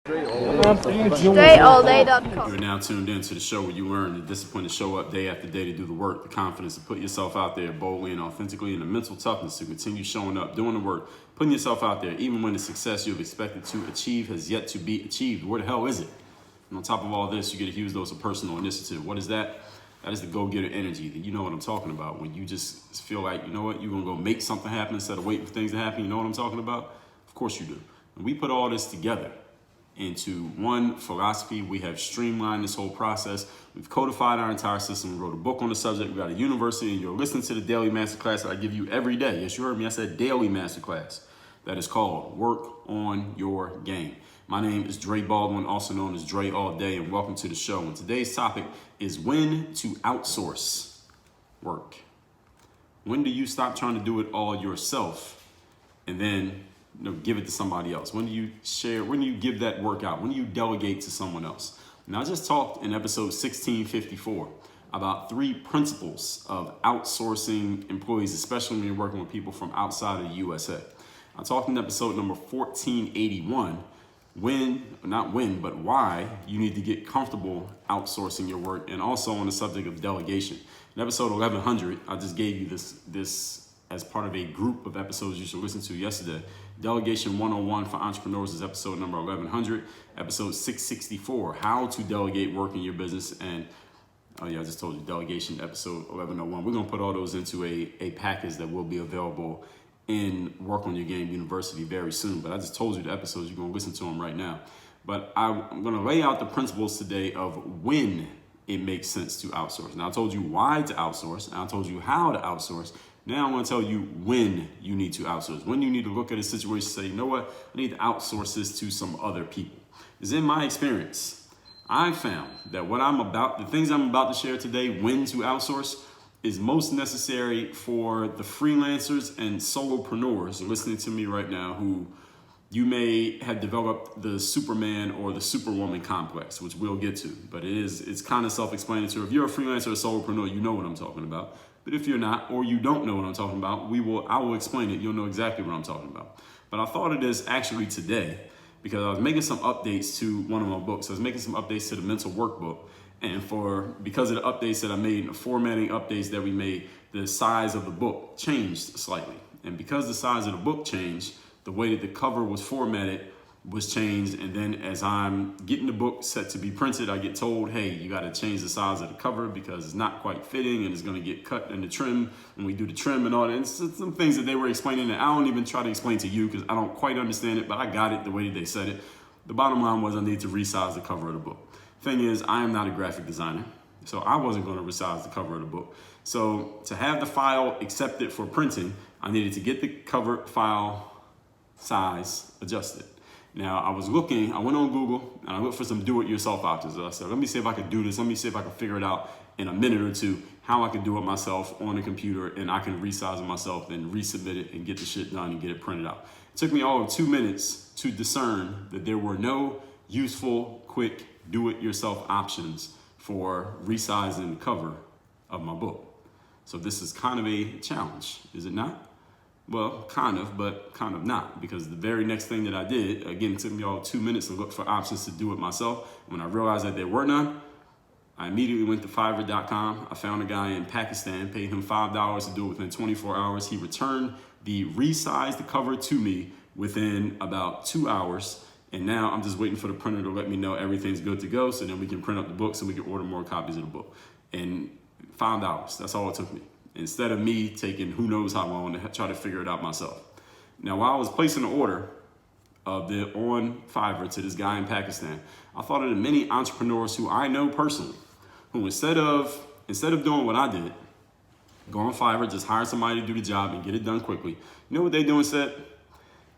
DreAllDay.com. You're now tuned in to the show where you learn the discipline to show up day after day to do the work, the confidence to put yourself out there boldly and authentically, and the mental toughness to continue showing up, doing the work, putting yourself out there, even when the success you've expected to achieve has yet to be achieved. Where the hell is it? And on top of all this, you get a huge dose of personal initiative. What is that? That is the go-getter energy. You know what I'm talking about. When you just feel like, you know what, you're going to go make something happen instead of waiting for things to happen. You know what I'm talking about? Of course you do. And we put all this together into one philosophy. We have streamlined this whole process. We've codified our entire system. We wrote a book on the subject. We got a university, and you're listening to the daily masterclass that I give you every day. Yes, you heard me. I said daily masterclass. That is called Work on Your Game. My name is Dre Baldwin, also known as Dre All Day, and welcome to the show. And today's topic is when to outsource work. When do you stop trying to do it all yourself and then give it to somebody else? When do you share? When do you give that work out? When do you delegate to someone else? Now, I just talked in episode 1654 about 3 principles of outsourcing employees, especially when you're working with people from outside of the USA. I talked in episode number 1481 but why you need to get comfortable outsourcing your work, and also on the subject of delegation. In episode 1100, I just gave you this as part of a group of episodes you should listen to yesterday. Delegation 101 for entrepreneurs is episode number 1100. Episode 664, how to delegate work in your business. And I just told you, delegation episode 1101. We're going to put all those into a package that will be available in Work on Your Game University very soon. But I just told you the episodes, you're going to listen to them right now. But I'm going to lay out the principles today of when it makes sense to outsource. Now, I told you why to outsource, and I told you how to outsource. Now I'm going to tell you when you need to outsource, when you need to look at a situation and say, you know what, I need to outsource this to some other people. Because in my experience, I found that the things I'm about to share today, when to outsource, is most necessary for the freelancers and solopreneurs listening to me right now who you may have developed the Superman or the Superwoman complex, which we'll get to. But it's kind of self-explanatory. If you're a freelancer or solopreneur, you know what I'm talking about. But if you're not, or you don't know what I'm talking about, I will explain it. You'll know exactly what I'm talking about. But I thought of this actually today because I was making some updates to one of my books. I was making some updates to the mental workbook. And because of the updates that I made, the formatting updates that we made, the size of the book changed slightly. And because the size of the book changed, the way that the cover was formatted was changed. And then as I'm getting the book set to be printed, I get told, hey, you got to change the size of the cover because it's not quite fitting and it's going to get cut in the trim when we do the trim and all that. And some things that they were explaining that I don't even try to explain to you because I don't quite understand it, but I got it the way they said it. The bottom line was I need to resize the cover of the book. Thing is, I am not a graphic designer, so I wasn't going to resize the cover of the book. So to have the file accepted for printing, I needed to get the cover file size adjusted. Now, I went on Google, and I looked for some do-it-yourself options. I said, let me see if I could do this. Let me see if I can figure it out in a minute or two, how I can do it myself on the computer, and I can resize it myself and resubmit it and get the shit done and get it printed out. It took me all of 2 minutes to discern that there were no useful, quick, do-it-yourself options for resizing the cover of my book. So this is kind of a challenge, is it not? Well, kind of, but kind of not, because the very next thing that I did, again, it took me all 2 minutes to look for options to do it myself. When I realized that there were none, I immediately went to Fiverr.com. I found a guy in Pakistan, paid him $5 to do it within 24 hours. He returned the resized cover to me within about 2 hours. And now I'm just waiting for the printer to let me know everything's good to go so then we can print up the book so we can order more copies of the book. And $5, that's all it took me. Instead of me taking who knows how long to try to figure it out myself. Now, while I was placing the order on Fiverr to this guy in Pakistan, I thought of the many entrepreneurs who I know personally, who instead of doing what I did, go on Fiverr, just hire somebody to do the job and get it done quickly. You know what they do instead?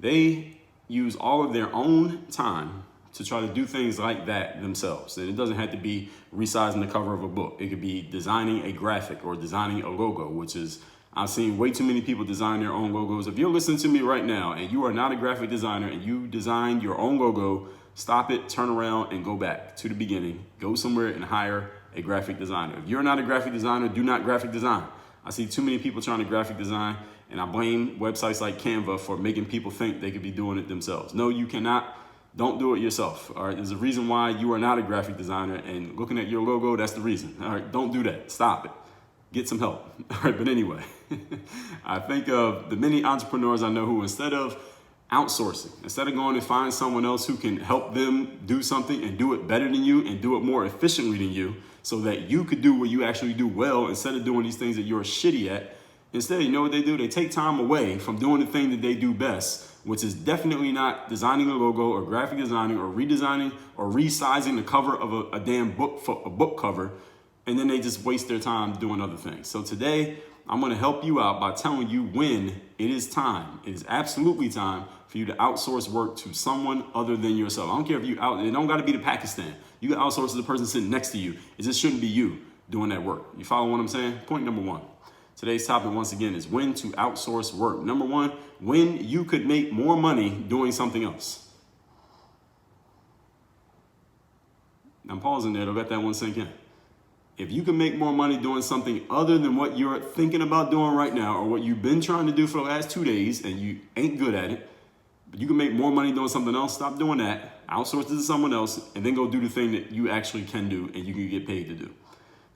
They use all of their own time to try to do things like that themselves. And it doesn't have to be resizing the cover of a book. It could be designing a graphic or designing a logo, which is, I've seen way too many people design their own logos. If you're listening to me right now and you are not a graphic designer and you designed your own logo, stop it, turn around and go back to the beginning. Go somewhere and hire a graphic designer. If you're not a graphic designer, do not graphic design. I see too many people trying to graphic design, and I blame websites like Canva for making people think they could be doing it themselves. No, you cannot Don't do it yourself. All right. There's a reason why you are not a graphic designer, and looking at your logo, that's the reason. All right. Don't do that. Stop it. Get some help. All right. But anyway, I think of the many entrepreneurs I know who, instead of outsourcing, instead of going and find someone else who can help them do something and do it better than you and do it more efficiently than you, so that you could do what you actually do well, instead of doing these things that you're shitty at. Instead, you know what they do? They take time away from doing the thing that they do best, which is definitely not designing a logo or graphic designing or redesigning or resizing the cover of a damn book cover. And then they just waste their time doing other things. So today, I'm going to help you out by telling you when it is time. It is absolutely time for you to outsource work to someone other than yourself. I don't care if you it don't got to be to Pakistan. You can outsource to the person sitting next to you. It just shouldn't be you doing that work. You follow what I'm saying? Point number one. Today's topic, once again, is when to outsource work. Number one, when you could make more money doing something else. I'm pausing there to let that one sink in. If you can make more money doing something other than what you're thinking about doing right now, or what you've been trying to do for the last 2 days and you ain't good at it, but you can make more money doing something else, stop doing that, outsource it to someone else, and then go do the thing that you actually can do and you can get paid to do.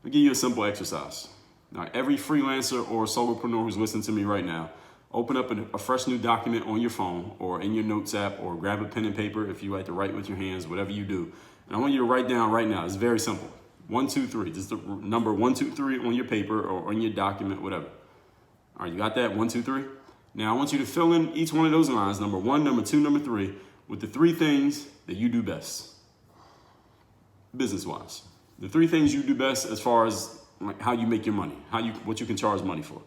I'll give you a simple exercise. Now, every freelancer or solopreneur who's listening to me right now, open up a fresh new document on your phone or in your notes app, or grab a pen and paper if you like to write with your hands, whatever you do. And I want you to write down right now. It's very simple. 1, 2, 3. Just the number 1, 2, 3 on your paper or on your document, whatever. All right, you got that? 1, 2, 3. Now I want you to fill in each one of those lines, number 1, number 2, number 3, with the 3 things that you do best, business-wise. The 3 things you do best as far as like how you make your money, what you can charge money for.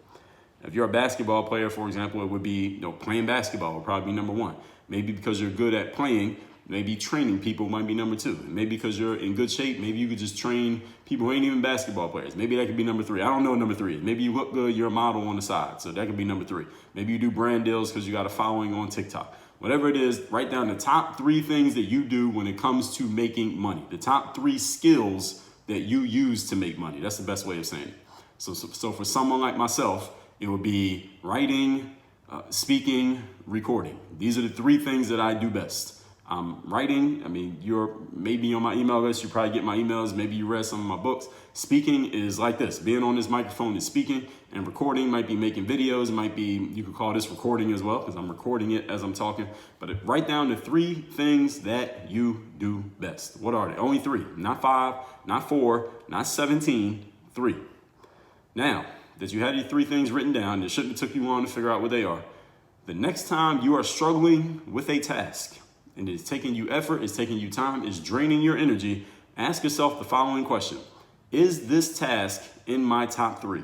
If you're a basketball player, for example, it would be playing basketball would probably be number 1. Maybe because you're good at playing. Maybe training people might be number 2. Maybe because you're in good shape, maybe you could just train people who ain't even basketball players. Maybe that could be number 3. I don't know what number 3 is. Maybe you look good, you're a model on the side. So that could be number 3. Maybe you do brand deals because you got a following on TikTok. Whatever it is, write down the top 3 things that you do when it comes to making money. The top 3 skills that you use to make money. That's the best way of saying it. So for someone like myself, it would be writing, speaking, recording. These are the 3 things that I do best. Writing, I mean, you're maybe on my email list, you probably get my emails, maybe you read some of my books. Speaking is like this, being on this microphone is speaking, and recording might be making videos, it might be, you could call this recording as well, because I'm recording it as I'm talking. But write down the 3 things that you do best. What are they? Only 3, not 5, not 4, not 17, 3. Now, that you had these 3 things written down, it shouldn't have took you long to figure out what they are. The next time you are struggling with a task, and it's taking you effort, it's taking you time, it's draining your energy, ask yourself the following question. Is this task in my top 3?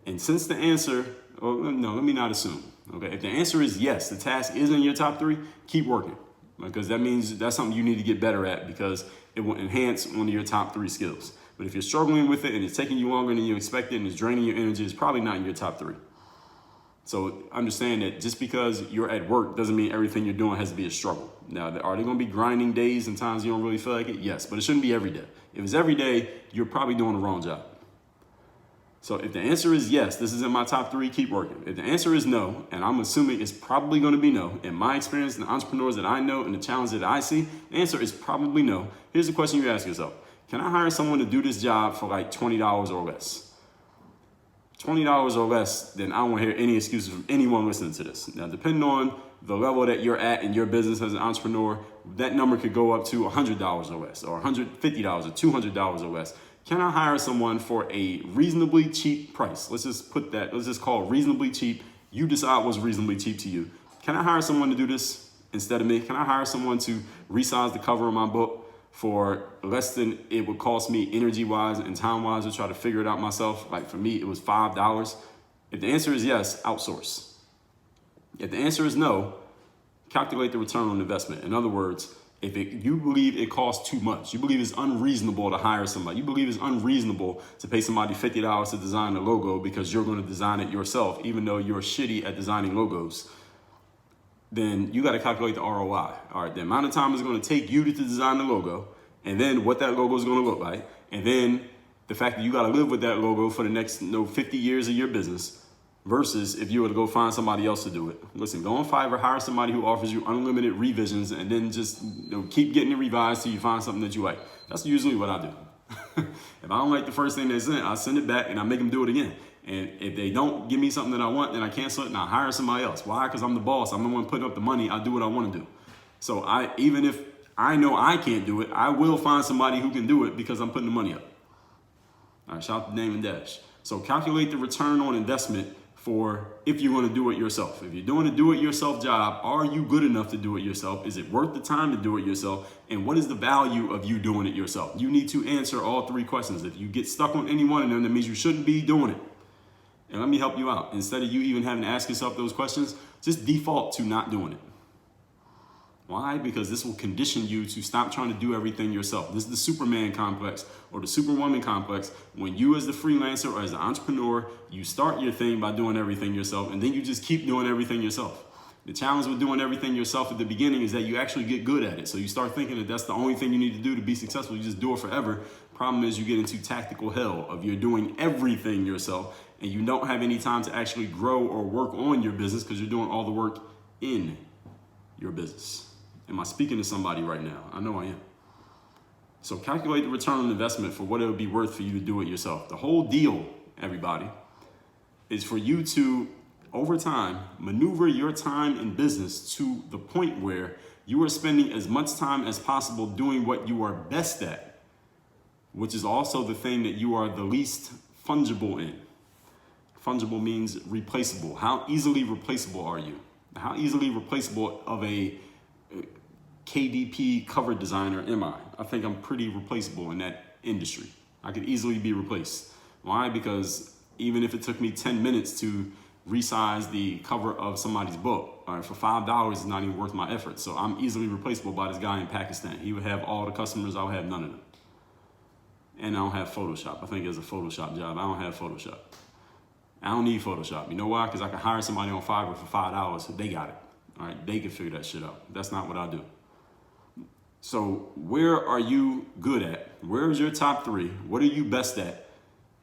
And since the answer, no, let me not assume. Okay, if the answer is yes, the task is in your top 3, keep working. Because that means that's something you need to get better at, because it will enhance one of your top 3 skills. But if you're struggling with it and it's taking you longer than you expected and it's draining your energy, it's probably not in your top 3. So understand that just because you're at work doesn't mean everything you're doing has to be a struggle. Now, are there going to be grinding days and times you don't really feel like it? Yes, but it shouldn't be every day. If it's every day, you're probably doing the wrong job. So if the answer is yes, this is in my top 3, keep working. If the answer is no, and I'm assuming it's probably going to be no, in my experience and the entrepreneurs that I know and the challenge that I see, the answer is probably no. Here's the question you ask yourself. Can I hire someone to do this job for like $20 or less? $20 or less, then I don't want to hear any excuses from anyone listening to this. Now, depending on the level that you're at in your business as an entrepreneur, that number could go up to $100 or less, or $150 or $200 or less. Can I hire someone for a reasonably cheap price? Let's just call it reasonably cheap. You decide what's reasonably cheap to you. Can I hire someone to do this instead of me? Can I hire someone to resize the cover of my book for less than it would cost me energy-wise and time-wise to try to figure it out myself? Like for me, it was $5. If the answer is yes, outsource. If the answer is no, calculate the return on investment. In other words, if you believe it costs too much, you believe it's unreasonable to hire somebody, you believe it's unreasonable to pay somebody $50 to design a logo because you're going to design it yourself, even though you're shitty at designing logos, then you got to calculate the ROI. All right, the amount of time it's going to take you to design the logo, and then what that logo is going to look like, and then the fact that you got to live with that logo for the next 50 years of your business. Versus if you were to go find somebody else to do it. Listen, go on Fiverr, hire somebody who offers you unlimited revisions, and then just keep getting it revised till you find something that you like. That's usually what I do. If I don't like the first thing they sent, I send it back and I make them do it again. And if they don't give me something that I want, then I cancel it and I hire somebody else. Why? Because I'm the boss. I'm the one putting up the money. I do what I want to do. So even if I know I can't do it, I will find somebody who can do it because I'm putting the money up. All right, shout out to Dame and Dash. So calculate the return on investment for if you're going to do it yourself. If you're doing a do-it-yourself job, are you good enough to do it yourself? Is it worth the time to do it yourself? And what is the value of you doing it yourself? You need to answer all three questions. If you get stuck on any one of them, that means you shouldn't be doing it. And let me help you out. Instead of you even having to ask yourself those questions, just default to not doing it. Why? Because this will condition you to stop trying to do everything yourself. This is the Superman complex or the Superwoman complex. When you as the freelancer or as the entrepreneur, you start your thing by doing everything yourself, and then you just keep doing everything yourself. The challenge with doing everything yourself at the beginning is that you actually get good at it. So you start thinking that that's the only thing you need to do to be successful. You just do it forever. Problem is you get into tactical hell of you're doing everything yourself and you don't have any time to actually grow or work on your business because you're doing all the work in your business. Am I speaking to somebody right now? I know I am. So calculate the return on investment for what it would be worth for you to do it yourself. The whole deal, everybody, is for you to, over time, maneuver your time in business to the point where you are spending as much time as possible doing what you are best at, which is also the thing that you are the least fungible in. Fungible means replaceable. How easily replaceable are you? How easily replaceable of a KDP cover designer am I? I think I'm pretty replaceable in that industry. I could easily be replaced. Why? Because even if it took me 10 minutes to resize the cover of somebody's book, all right, for $5, it's not even worth my effort. So I'm easily replaceable by this guy in Pakistan. He would have all the customers, I would have none of them. And I don't have Photoshop. I think it's a Photoshop job. I don't have Photoshop. I don't need Photoshop. You know why? Because I can hire somebody on Fiverr for $5, so they got it. All right, they can figure that shit out. That's not what I do. So where are you good at? Where is your top three? What are you best at?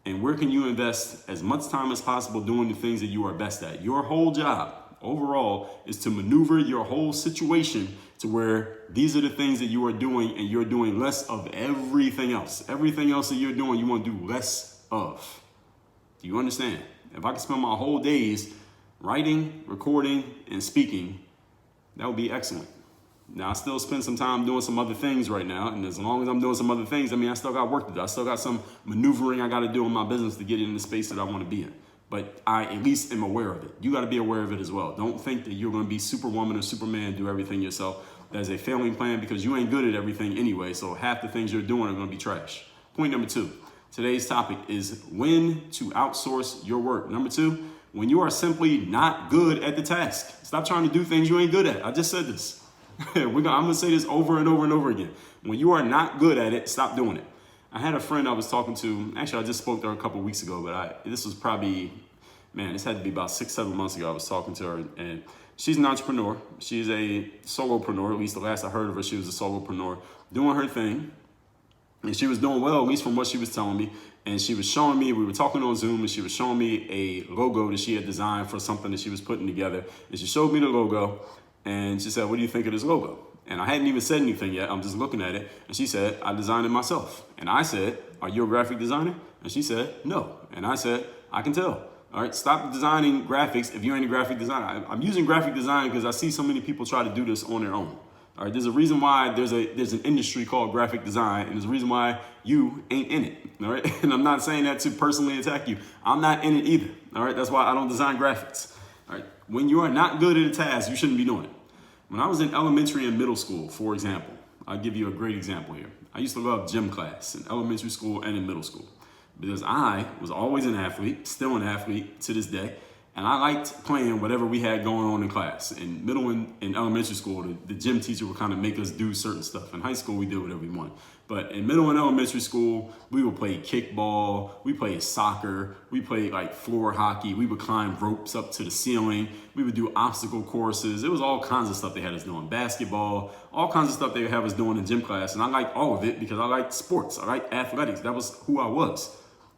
And where can you invest as much time as possible doing the things that you are best at? Your whole job overall is to maneuver your whole situation to where these are the things that you are doing and you're doing less of everything else. Everything else that you're doing, you want to do less of. Do you understand? If I could spend my whole days writing, recording, and speaking, that would be excellent. Now, I still spend some time doing some other things right now, and as long as I'm doing some other things, I mean, I still got work to do. I still got some maneuvering I got to do in my business to get in the space that I want to be in. But I at least am aware of it. You got to be aware of it as well. Don't think that you're going to be Superwoman or Superman, do everything yourself. That is a failing plan because you ain't good at everything anyway, so half the things you're doing are going to be trash. Point number 2. Today's topic is when to outsource your work. Number 2, when you are simply not good at the task. Stop trying to do things you ain't good at. I just said this. I'm going to say this over and over and over again. When you are not good at it, stop doing it. I had a friend I was talking to. Actually, I just spoke to her a couple weeks ago, but this was probably, this had to be about 6-7 months ago. I was talking to her, and she's an entrepreneur. She's a solopreneur. At least the last I heard of her, she was a solopreneur doing her thing. And she was doing well, at least from what she was telling me. And she was showing me, we were talking on Zoom, and she was showing me a logo that she had designed for something that she was putting together. And she showed me the logo, and she said, "What do you think of this logo?" And I hadn't even said anything yet. I'm just looking at it. And she said, "I designed it myself." And I said, "Are you a graphic designer?" And she said, "No." And I said, "I can tell. All right, stop designing graphics if you ain't a graphic designer." I'm using graphic design because I see so many people try to do this on their own. All right, there's a reason why there's an industry called graphic design, and there's a reason why you ain't in it. All right, and I'm not saying that to personally attack you. I'm not in it either. All right, that's why I don't design graphics. All right, when you are not good at a task, you shouldn't be doing it. When I was in elementary and middle school, for example, I'll give you a great example here. I used to love gym class in elementary school and in middle school because I was always an athlete, still an athlete to this day. And I liked playing whatever we had going on in class. In middle and in elementary school, the gym teacher would kind of make us do certain stuff. In high school, we did whatever we wanted. But in middle and elementary school, we would play kickball, we played soccer, we played like floor hockey, we would climb ropes up to the ceiling, we would do obstacle courses. It was all kinds of stuff they had us doing. Basketball, all kinds of stuff they would have us doing in gym class. And I liked all of it because I liked sports, I liked athletics. That was who I was.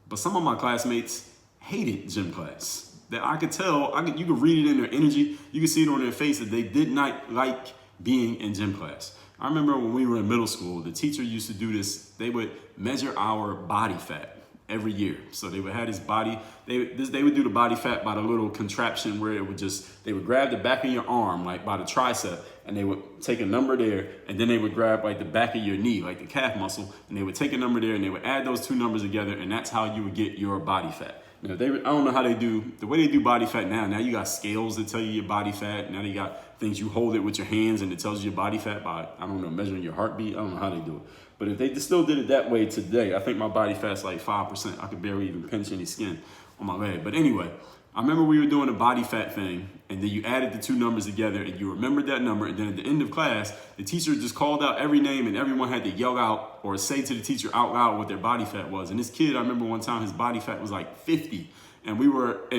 But some of my classmates hated gym class. that I could tell, you could read it in their energy, you could see it on their face that they did not like being in gym class. I remember when we were in middle school, the teacher used to do this. They would measure our body fat every year. So they would have this body, they would do the body fat by the little contraption where it would they would grab the back of your arm, like by the tricep, and they would take a number there, and then they would grab like the back of your knee, like the calf muscle, and they would take a number there, and they would add those two numbers together, and that's how you would get your body fat. Now, I don't know how they do, the way they do body fat now you got scales that tell you your body fat. Now they got things you hold it with your hands and it tells you your body fat by, I don't know, measuring your heartbeat. I don't know how they do it. But if they still did it that way today, I think my body fat's like 5%. I could barely even pinch any skin on my leg. But anyway, I remember we were doing a body fat thing, and then you added the two numbers together and you remembered that number, and then at the end of class, the teacher just called out every name and everyone had to yell out or say to the teacher out loud what their body fat was. And this kid, I remember one time his body fat was like 50, and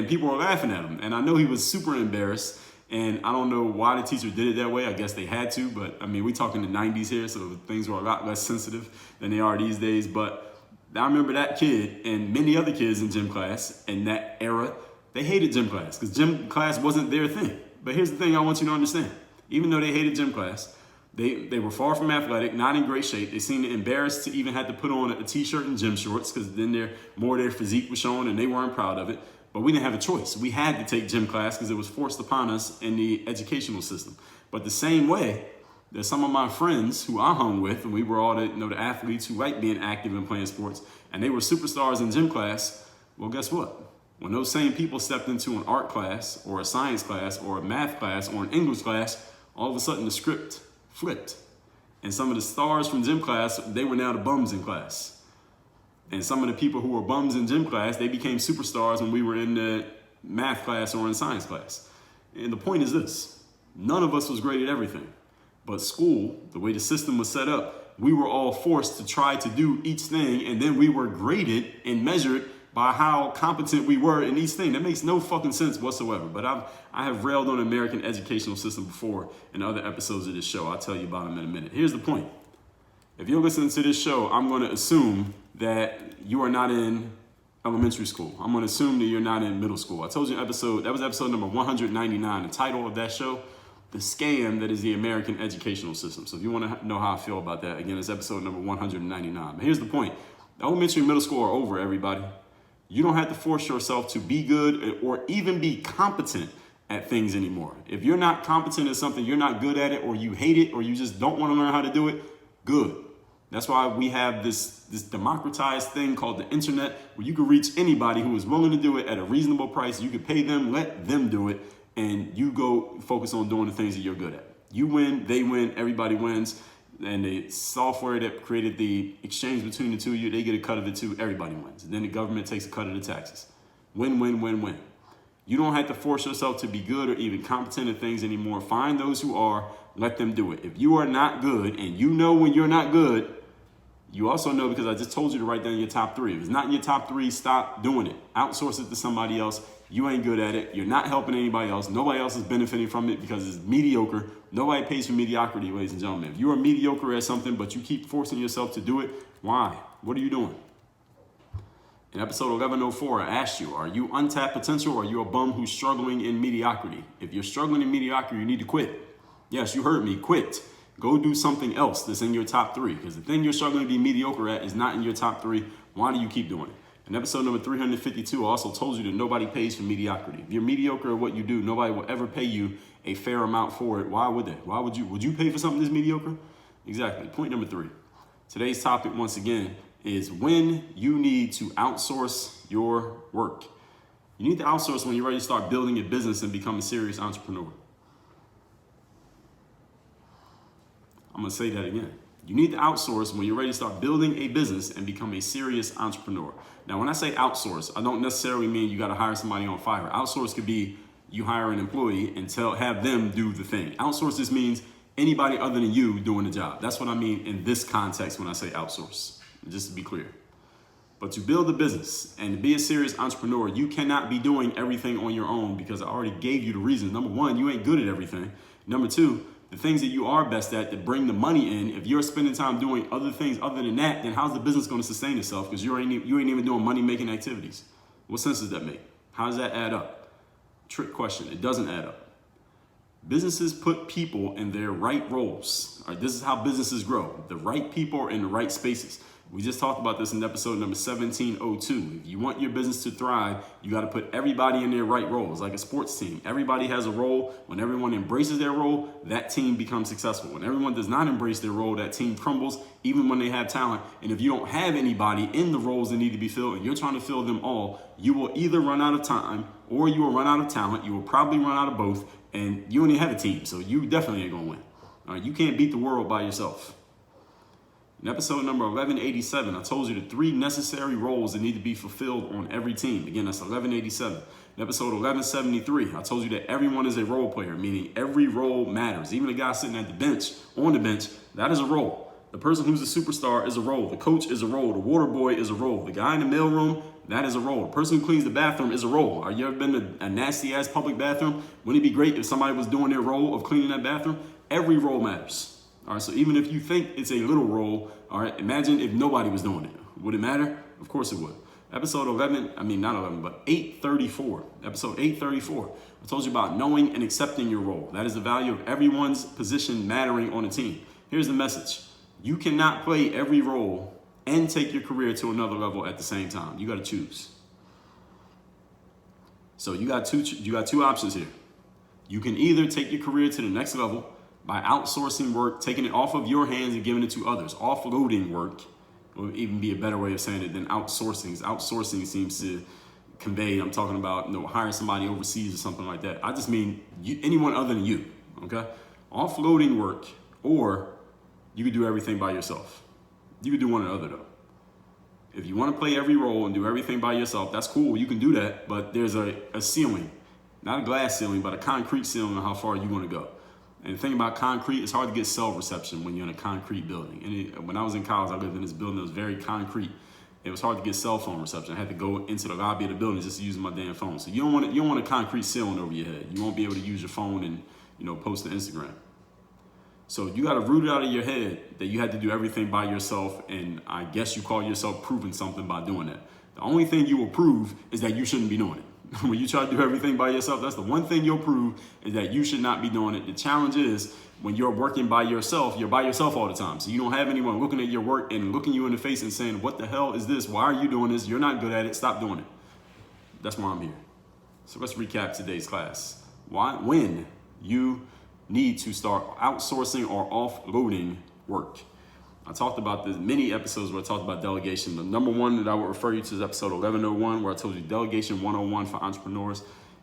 people were laughing at him. And I know he was super embarrassed, and I don't know why the teacher did it that way. I guess they had to, but I mean, we talking the 90s here, so things were a lot less sensitive than they are these days. But I remember that kid and many other kids in gym class in that era, they hated gym class because gym class wasn't their thing. But here's the thing I want you to understand. Even though they hated gym class, they were far from athletic, not in great shape. They seemed embarrassed to even have to put on a t-shirt and gym shorts because then their physique was shown and they weren't proud of it. But we didn't have a choice. We had to take gym class because it was forced upon us in the educational system. But the same way, there's some of my friends who I hung with, and we were all the athletes who like being active and playing sports, and they were superstars in gym class. Well, guess what? When those same people stepped into an art class or a science class or a math class or an English class, all of a sudden the script flipped. And some of the stars from gym class, they were now the bums in class. And some of the people who were bums in gym class, they became superstars when we were in the math class or in science class. And the point is this: none of us was great at everything. But school, the way the system was set up, we were all forced to try to do each thing, and then we were graded and measured by how competent we were in each thing. That makes no fucking sense whatsoever. But I have railed on the American educational system before in other episodes of this show. I'll tell you about them in a minute. Here's the point. If you're listening to this show, I'm going to assume that you are not in elementary school. I'm going to assume that you're not in middle school. I told you that was episode number 199. The title of that show, The Scam That Is the American Educational System. So if you want to know how I feel about that, again, it's episode number 199. But here's the point. The elementary and middle school are over, everybody. You don't have to force yourself to be good or even be competent at things anymore. If you're not competent at something, you're not good at it, or you hate it, or you just don't want to learn how to do it, good. That's why we have this democratized thing called the internet, where you can reach anybody who is willing to do it at a reasonable price. You can pay them, let them do it, and you go focus on doing the things that you're good at. You win, they win, everybody wins. And the software that created the exchange between the two of you, they get a cut of it too. Everybody wins. And then the government takes a cut of the taxes. Win, win, win, win. You don't have to force yourself to be good or even competent at things anymore. Find those who are, let them do it. If you are not good, and you know when you're not good, you also know, because I just told you to write down your top three. If it's not in your top three, stop doing it. Outsource it to somebody else. You ain't good at it. You're not helping anybody else. Nobody else is benefiting from it because it's mediocre. Nobody pays for mediocrity, ladies and gentlemen. If you are mediocre at something, but you keep forcing yourself to do it, why? What are you doing? In episode 1104, I asked you, are you untapped potential, or are you a bum who's struggling in mediocrity? If you're struggling in mediocrity, you need to quit. Yes, you heard me, quit. Go do something else that's in your top three, because the thing you're struggling to be mediocre at is not in your top three. Why do you keep doing it? In episode number 352, I also told you that nobody pays for mediocrity. If you're mediocre at what you do, nobody will ever pay you a fair amount for it. Why would they? Why would you? Would you pay for something that's mediocre? Exactly. Point number 3. Today's topic, once again, is when you need to outsource your work. You need to outsource when you're ready to start building your business and become a serious entrepreneur. I'm going to say that again. You need to outsource when you're ready to start building a business and become a serious entrepreneur. Now, when I say outsource, I don't necessarily mean you got to hire somebody on Fiverr. Outsource could be you hire an employee and have them do the thing. Outsource just means anybody other than you doing the job. That's what I mean in this context when I say outsource, just to be clear. But to build a business and to be a serious entrepreneur, you cannot be doing everything on your own, because I already gave you the reasons. Number 1, you ain't good at everything. Number 2, the things that you are best at that bring the money in, if you're spending time doing other things other than that, then how's the business going to sustain itself? Because you ain't even doing money-making activities. What sense does that make? How does that add up? Trick question. It doesn't add up. Businesses put people in their right roles. All right, this is how businesses grow. The right people are in the right spaces. We just talked about this in episode number 1702. If you want your business to thrive, you got to put everybody in their right roles. Like a sports team, everybody has a role. When everyone embraces their role, that team becomes successful. When everyone does not embrace their role, that team crumbles, even when they have talent. And if you don't have anybody in the roles that need to be filled and you're trying to fill them all, you will either run out of time or you will run out of talent. You will probably run out of both, and you only have a team, so you definitely ain't gonna win. All right, you can't beat the world by yourself. In episode number 1187, I told you the 3 necessary roles that need to be fulfilled on every team. Again, that's 1187. In episode 1173, I told you that everyone is a role player, meaning every role matters. Even the guy sitting at the bench, on the bench, that is a role. The person who's a superstar is a role. The coach is a role. The water boy is a role. The guy in the mailroom, that is a role. The person who cleans the bathroom is a role. Have you ever been to a nasty-ass public bathroom? Wouldn't it be great if somebody was doing their role of cleaning that bathroom? Every role matters. All right, so even if you think it's a little role, all right, imagine if nobody was doing it. Would it matter? Of course it would. Episode 834. Episode 834. I told you about knowing and accepting your role. That is the value of everyone's position mattering on a team. Here's the message. You cannot play every role and take your career to another level at the same time. You got to choose. So you got two options here. You can either take your career to the next level by outsourcing work, taking it off of your hands and giving it to others. Offloading work would even be a better way of saying it than outsourcing. Outsourcing seems to convey, I'm talking about, hiring somebody overseas or something like that. I just mean anyone other than you, okay? Offloading work, or you could do everything by yourself. You could do one or the other though. If you want to play every role and do everything by yourself, that's cool. You can do that, but there's a ceiling, not a glass ceiling, but a concrete ceiling on how far you want to go. And the thing about concrete, it's hard to get cell reception when you're in a concrete building. And when I was in college, I lived in this building that was very concrete. It was hard to get cell phone reception. I had to go into the lobby of the building just to use my damn phone. So you don't want a concrete ceiling over your head. You won't be able to use your phone and post to Instagram. So you got to root it out of your head that you had to do everything by yourself, and I guess you call yourself proving something by doing that. The only thing you will prove is that you shouldn't be doing it. When you try to do everything by yourself, that's the one thing you'll prove, is that you should not be doing it. The challenge is when you're working by yourself, you're by yourself all the time. So you don't have anyone looking at your work and looking you in the face and saying, what the hell is this? Why are you doing this? You're not good at it. Stop doing it. That's why I'm here. So let's recap today's class. When you need to start outsourcing or offloading work. I talked about this many episodes where I talked about delegation. The number one that I would refer you to is episode 1101, where I told you delegation 101 for entrepreneurs.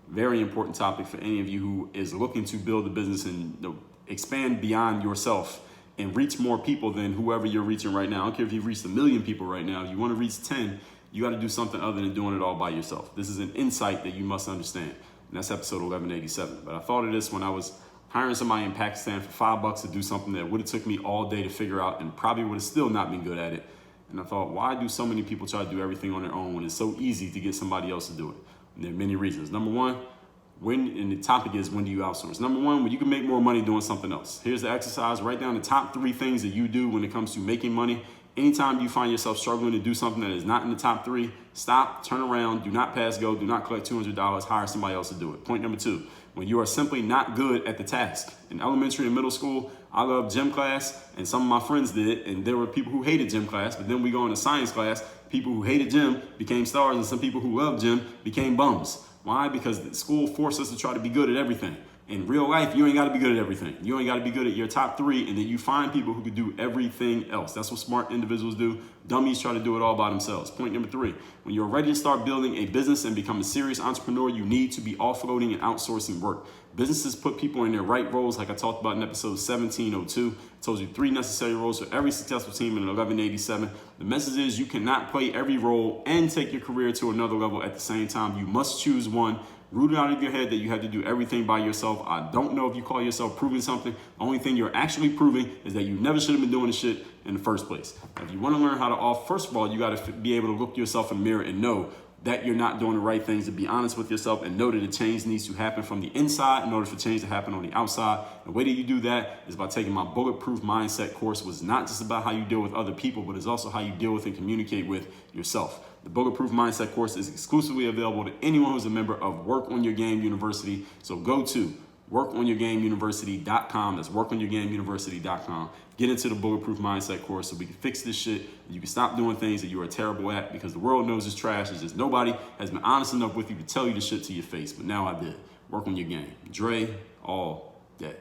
Very important topic for any of you who is looking to build a business and expand beyond yourself and reach more people than whoever you're reaching right now. I don't care if you've reached 1 million people right now. If you want to reach 10, you got to do something other than doing it all by yourself. This is an insight that you must understand. And that's episode 1187. But I thought of this when I was hiring somebody in Pakistan for $5 to do something that would have took me all day to figure out and probably would have still not been good at it. And I thought, why do so many people try to do everything on their own when it's so easy to get somebody else to do it? And there are many reasons. Number one, and the topic is, when do you outsource? Number one, when you can make more money doing something else. Here's the exercise. Write down the top 3 things that you do when it comes to making money. Anytime you find yourself struggling to do something that is not in the top 3, stop, turn around, do not pass go, do not collect $200, hire somebody else to do it. Point number 2, when you are simply not good at the task. In elementary and middle school, I loved gym class, and some of my friends did, and there were people who hated gym class, but then we go into science class, people who hated gym became stars, and some people who loved gym became bums. Why? Because the school forced us to try to be good at everything. In real life, you ain't got to be good at everything. You ain't got to be good at your top 3, and then you find people who can do everything else. That's what smart individuals do. Dummies try to do it all by themselves. Point number 3, when you're ready to start building a business and become a serious entrepreneur, you need to be offloading and outsourcing work. Businesses put people in their right roles, like I talked about in episode 1702. I told you 3 necessary roles for every successful team in 1187. The message is you cannot play every role and take your career to another level at the same time. You must choose one. Root it out of your head that you have to do everything by yourself. I don't know if you call yourself proving something. The only thing you're actually proving is that you never should have been doing this shit in the first place. If you want to learn how to off, first of all, you got to be able to look yourself in the mirror and know that you're not doing the right things, to be honest with yourself and know that a change needs to happen from the inside in order for change to happen on the outside. The way that you do that is by taking my Bulletproof Mindset course, which is not just about how you deal with other people, but it's also how you deal with and communicate with yourself. The Bulletproof Mindset course is exclusively available to anyone who's a member of Work on Your Game University. So go to workonyourgameuniversity.com. That's workonyourgameuniversity.com. Get into the Bulletproof Mindset course so we can fix this shit. And you can stop doing things that you are terrible at, because the world knows it's trash. It's just nobody has been honest enough with you to tell you the shit to your face. But now I did. Work on your game. Dre all day.